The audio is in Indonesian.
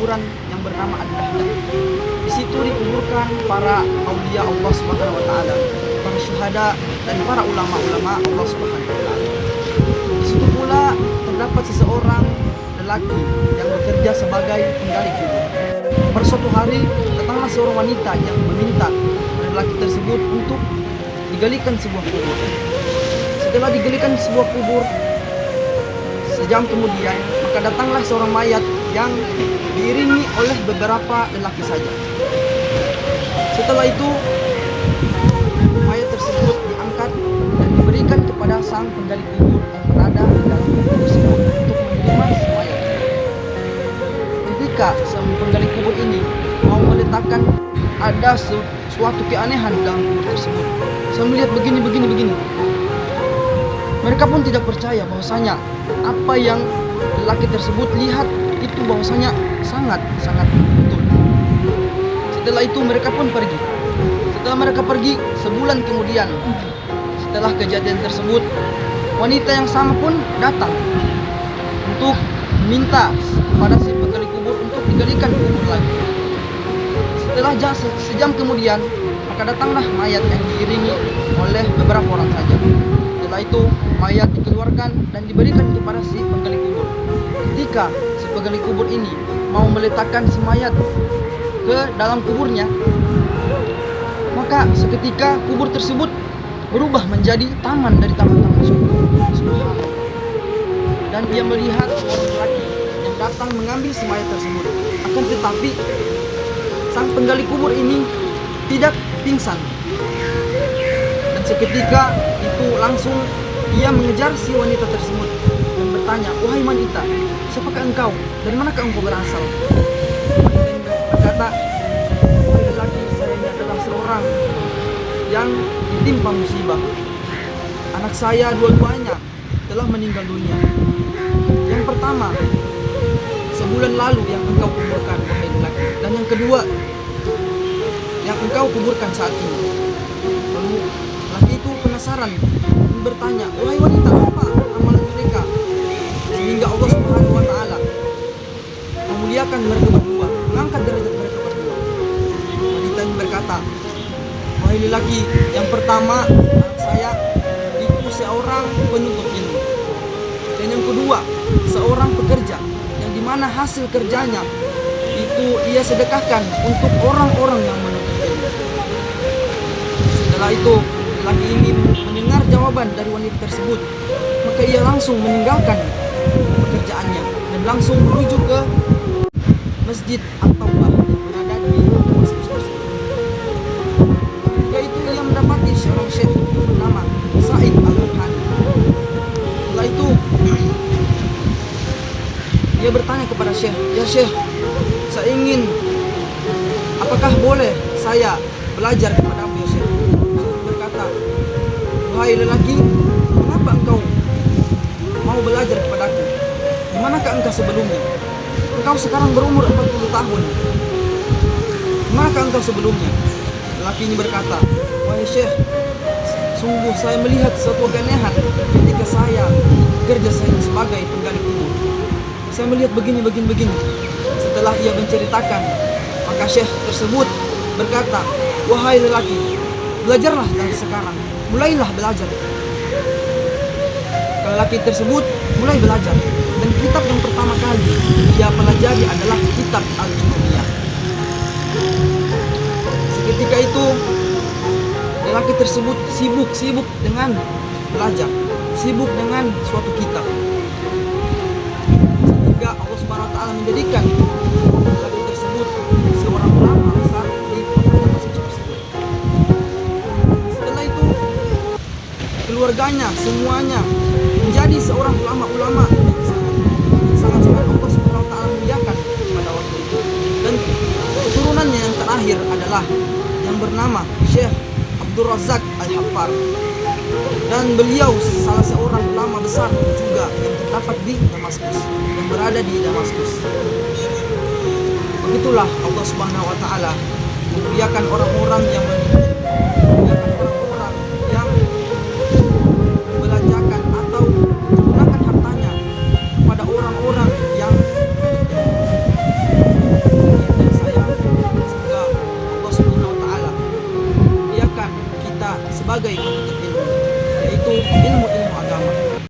kuburan yang bernama Al-Lahdah. Di situ dikuburkan para aulia Allah Subhanahu wa taala, para syuhada dan para ulama-ulama Allah Subhanahu wa taala. Di situ pula terdapat seseorang lelaki yang bekerja sebagai penggali kubur. Pada suatu hari datanglah seorang wanita yang meminta lelaki tersebut untuk digalikan sebuah kubur. Setelah digalikan sebuah kubur, sejam kemudian maka datanglah seorang mayat yang diiringi oleh beberapa lelaki saja. Setelah itu mayat tersebut diangkat dan diberikan kepada sang penggali kubur yang berada di dalam kubur tersebut untuk menerima si mayat. Ketika sang penggali kubur ini mau meletakkan, ada suatu keanehan dalam kubur tersebut. Saya melihat begini. Mereka pun tidak percaya bahwasanya apa yang lelaki tersebut lihat itu bahwasanya sangat betul. Setelah itu mereka pun pergi. Setelah mereka pergi, sebulan kemudian setelah kejadian tersebut, wanita yang sama pun datang untuk meminta kepada si penggali kubur untuk digalikan kubur lagi. Setelah sejam kemudian, maka datanglah mayat yang diiringi oleh beberapa orang saja. Setelah itu mayat dikeluarkan dan diberikan kepada si penggali kubur. Ketika si penggali kubur ini mau meletakkan si mayat ke dalam kuburnya, maka seketika kubur tersebut berubah menjadi taman dari taman-taman surga. Dan dia melihat orang laki yang datang mengambil si mayat tersebut. Akan tetapi sang penggali kubur ini tidak pingsan. Dan seketika itu langsung ia mengejar si wanita tersebut dan bertanya, "Wahai wanita, siapakah engkau? Dari manakah engkau berasal?" Wanita ini berkata, "Wahai lelaki, saya ini adalah seorang yang ditimpa musibah. Anak saya dua-duanya telah meninggal dunia. Yang pertama, sebulan lalu yang engkau kuburkan, wahai lelaki. Dan yang kedua, yang engkau kuburkan saat ini." Lalu lelaki itu penasaran dan bertanya, "Wahai wanita, apa amalan mereka sehingga Allah Subhanahu wa taala memuliakan mereka berdua, mengangkat derajat mereka berdua?" Wanita ini berkata, "Wahai lelaki, yang pertama anak saya itu seorang penuntut ilmu. Dan yang kedua, seorang pekerja yang dimana hasil kerjanya itu ia sedekahkan untuk orang-orang yang menuntut ilmu." Setelah itu lelaki ini mendengar jawaban dari wanita tersebut, maka ia langsung meninggalkan pekerjaannya dan langsung menuju ke Masjid At-Taubah yang berada di Damaskus tersebut. Yaitu ia mendapati seorang syekh bernama Sa'id Al-Ruhani. Setelah itu dia bertanya kepada syekh, "Ya syekh, saya ingin, apakah boleh saya belajar kepadamu ya syekh?" Syekh berkata, "Wahai lelaki, mengapa engkau mau belajar kepadaku? Di manakah engkau sebelumnya? Engkau sekarang berumur 40 tahun. Di manakah engkau sebelumnya?" Lelaki ini berkata, "Wahai syekh, sungguh saya melihat suatu keanehan ketika saya bekerja sebagai penggali kubur. Saya melihat begini. Setelah ia menceritakan, maka syekh tersebut berkata, "Wahai lelaki, belajarlah dari sekarang. Mulailah belajar." Lelaki tersebut mulai belajar. Dan kitab yang pertama kali dia pelajari adalah kitab Al-Jununiyah. Seketika itu lelaki tersebut sibuk dengan belajar, sibuk dengan suatu kitab. Sehingga Allah Subhanahu wa taala menjadikan lelaki tersebut seorang ulama besar di kota Damaskus tersebut. Setelah itu keluarganya semuanya menjadi seorang ulama-ulama yang sangat Allah Subhanahu wa taala muliakan pada waktu itu. Dan keturunannya yang terakhir adalah yang bernama Syekh Abdul Razak Al-Haffar. Dan beliau salah seorang ulama besar juga yang terdapat di Damaskus, yang berada di Damaskus. Begitulah Allah Subhanahu wa taala memuliakan orang-orang yang memuliakan orang-orang yang membelanjakan atau menggunakan hartanya kepada orang-orang yang sebagai penuntut